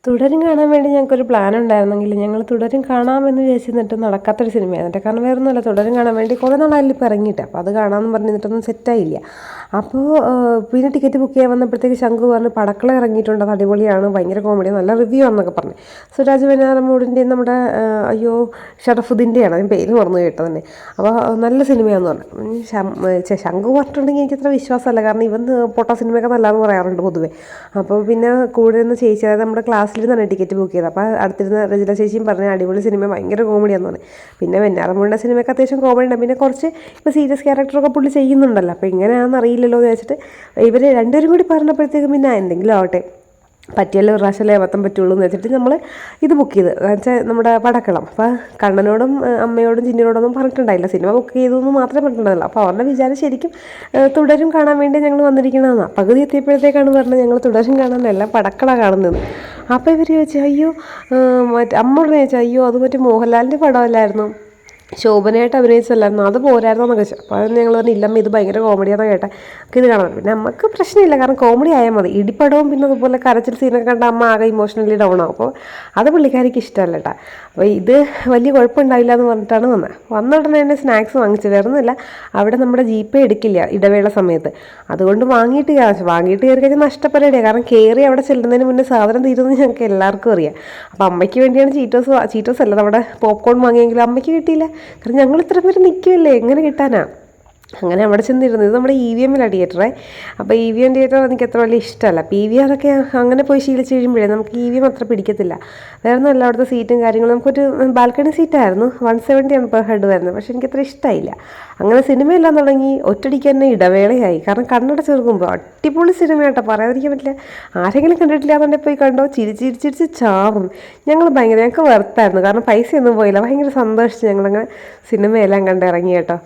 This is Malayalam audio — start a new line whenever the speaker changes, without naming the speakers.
തുടരും കാണാൻ വേണ്ടി ഞങ്ങൾക്കൊരു പ്ലാൻ ഉണ്ടായിരുന്നെങ്കിൽ ഞങ്ങൾ തുടരും കാണാമെന്ന് വിചാരിച്ചിട്ട് നടക്കാത്തൊരു സിനിമയാണ് എന്നിട്ട്. കാരണം വേറെ ഒന്നുമല്ല, തുടരും കാണാൻ വേണ്ടി കുറേ നാളായാലും ഇപ്പോൾ ഇറങ്ങിയിട്ട്. അപ്പോൾ അത് കാണാമെന്ന് പറഞ്ഞിട്ടൊന്നും സെറ്റായില്ല. അപ്പോൾ പിന്നെ ടിക്കറ്റ് ബുക്ക് ചെയ്യാൻ വന്നപ്പോഴത്തേക്ക് ശംഖു പറഞ്ഞ് പടക്കള ഇറങ്ങിയിട്ടുണ്ട്, അത് അടിപൊളിയാണ്, ഭയങ്കര കോമഡിയാണ്, നല്ല റിവ്യൂ ആണെന്നൊക്കെ പറഞ്ഞു. സുരാജ് വെഞ്ഞാറമൂടിൻ്റെയും നമ്മുടെ അയ്യോ ഷറഫുദ്ദീൻ്റെയാണ്, അതിന് പേര് മറന്നു കേട്ടോ തന്നെ. അപ്പോൾ നല്ല സിനിമയാണെന്ന് പറഞ്ഞു. ശംഖു പറഞ്ഞിട്ടുണ്ടെങ്കിൽ എനിക്കത്ര വിശ്വാസമല്ല, കാരണം ഇവൻ പൊട്ട സിനിമയൊക്കെ നല്ലതെന്ന് പറയാറുണ്ട് പൊതുവേ. അപ്പോൾ പിന്നെ കൂടെ നിന്ന് ചേച്ചി, അതായത് നമ്മുടെ ക്ലാസ്സിലിരുന്നാണ് ടിക്കറ്റ് ബുക്ക് ചെയ്തത്. അപ്പോൾ അടുത്തിരുന്ന രജില ചേച്ചിയും പറഞ്ഞ അടിപൊളി സിനിമ, ഭയങ്കര കോമഡിയാന്ന് പറഞ്ഞു. പിന്നെ വെഞ്ഞാറമൂടിൻ്റെ സിനിമയൊക്കെ അത്യാവശ്യം കോമഡി ഉണ്ട്. പിന്നെ കുറച്ച് ഇപ്പോൾ സീരിയസ് ക്യാരക്ടറൊക്കെ പുള്ളി ചെയ്യുന്നുണ്ടല്ലോ. അപ്പോൾ ഇങ്ങനെയാണെന്ന് അറിയില്ലല്ലോ എന്ന് വെച്ചിട്ട് ഇവർ രണ്ടുപേരും കൂടി പറഞ്ഞപ്പോഴത്തേക്കും പിന്നെ എന്തെങ്കിലും ആവട്ടെ, പറ്റിയല്ലോ ഒരു പ്രാവശ്യമല്ലേ അബദ്ധം പറ്റുള്ളൂ എന്ന് വെച്ചിട്ട് നമ്മൾ ഇത് ബുക്ക് ചെയ്ത് വെച്ചാൽ നമ്മുടെ പടക്കളം. അപ്പോൾ കണ്ണനോടും അമ്മയോടും ചിന്നിനോടൊന്നും പറഞ്ഞിട്ടുണ്ടായില്ല, സിനിമ ബുക്ക് ചെയ്തതെന്ന് മാത്രമേ പറഞ്ഞിട്ടുണ്ടായില്ല. അപ്പോൾ അവരുടെ വിചാരം ശരിക്കും തുടരും കാണാൻ വേണ്ടി ഞങ്ങൾ വന്നിരിക്കണമെന്നാണ്. പകുതി എത്തിയപ്പോഴത്തേക്കാണ് പറഞ്ഞത് ഞങ്ങൾ തുടരും കാണാനല്ല പടക്കള കാണുന്നത്. അപ്പോൾ ഇവർ ചോദിച്ചു അയ്യോ, അമ്മ ചോദിച്ചു അയ്യോ അത് മറ്റേ മോഹൻലാലിൻ്റെ പടമല്ലായിരുന്നു, ശോഭനയായിട്ട് അഭിനയിച്ചല്ലായിരുന്നു, അത് പോരായിരുന്നു എന്നൊക്കെ വെച്ചു. അപ്പോൾ അത് ഞങ്ങൾ പറഞ്ഞു ഇല്ലമ്മ ഇത് ഭയങ്കര കോമഡിയാണെന്ന് കേട്ടെ, ഇത് കാണാൻ. പിന്നെ നമുക്ക് പ്രശ്നമില്ല, കാരണം കോമഡി ആയാൽ മതി. ഇടിപ്പടവും പിന്നെ അതുപോലെ കരച്ചിൽ സീനൊക്കെ കണ്ട അമ്മ ആകെ ഇമോഷണലി ഡൗൺ ആവും. അപ്പോൾ അത് പുള്ളിക്കാരിക്ക് ഇഷ്ടമല്ല കേട്ടോ. അപ്പോൾ ഇത് വലിയ കുഴപ്പമുണ്ടാവില്ല എന്ന് പറഞ്ഞിട്ടാണ് വന്ന ഉടനെ തന്നെ സ്നാക്സ് വാങ്ങിച്ചു. വേറൊന്നുമില്ല, അവിടെ നമ്മുടെ ജീപ്പേ എടുക്കില്ല ഇടവേള സമയത്ത്, അതുകൊണ്ട് വാങ്ങിയിട്ട് കയറി കഴിഞ്ഞാൽ നഷ്ടപ്പെടേണ്ടിയാണ്. കാരണം കയറി അവിടെ ചെല്ലുന്നതിന് മുന്നേ സാധനം തീരുമെന്ന് ഞങ്ങൾക്ക് എല്ലാവർക്കും അറിയാം. അപ്പോൾ അമ്മയ്ക്ക് വേണ്ടിയാണ് ചീറ്റോസ് അല്ല നമ്മുടെ പോപ്കോൺ വാങ്ങിയെങ്കിലും അമ്മയ്ക്ക് കിട്ടിയില്ല. കാരണം ഞങ്ങൾ ഇത്ര പേര് നിൽക്കുമല്ലേ, എങ്ങനെ കിട്ടാനാ? അങ്ങനെ അവിടെ ചെന്നിരുന്നു. ഇത് നമ്മുടെ EVM തിയേറ്ററേ. അപ്പോൾ EVM തിയേറ്റർ എനിക്ക് അത്ര വലിയ ഇഷ്ടമല്ല. PVR അതൊക്കെ അങ്ങനെ പോയി ശീലിച്ച് കഴിയുമ്പോഴേ നമുക്ക് EVM അത്ര പിടിക്കത്തില്ല. വേറെ ഒന്നുമല്ല, അവിടുത്തെ സീറ്റും കാര്യങ്ങളും. നമുക്കൊരു ബാൽക്കണി സീറ്റായിരുന്നു, 170 ആണ് പെർ ഹെഡ് വരുന്നത്. പക്ഷേ എനിക്കത്ര ഇഷ്ടമായില്ല. അങ്ങനെ സിനിമയെല്ലാം തുടങ്ങി ഒറ്റടിക്ക് തന്നെ ഇടവേളയായി. കാരണം കണ്ണട ചേർക്കുമ്പോൾ അടിപൊളി സിനിമയായിട്ടോ, പറയാതിരിക്കാൻ പറ്റില്ല. ആരെങ്കിലും കണ്ടിട്ടില്ല എന്നുണ്ടെങ്കിൽ പോയി കണ്ടോ, ചിരിച്ച് ചാവും. ഞങ്ങൾക്ക് വെറുത്തായിരുന്നു, കാരണം പൈസയൊന്നും പോയില്ല. ഭയങ്കര സന്തോഷിച്ച് ഞങ്ങളങ്ങനെ സിനിമയെല്ലാം കണ്ടിറങ്ങി കേട്ടോ.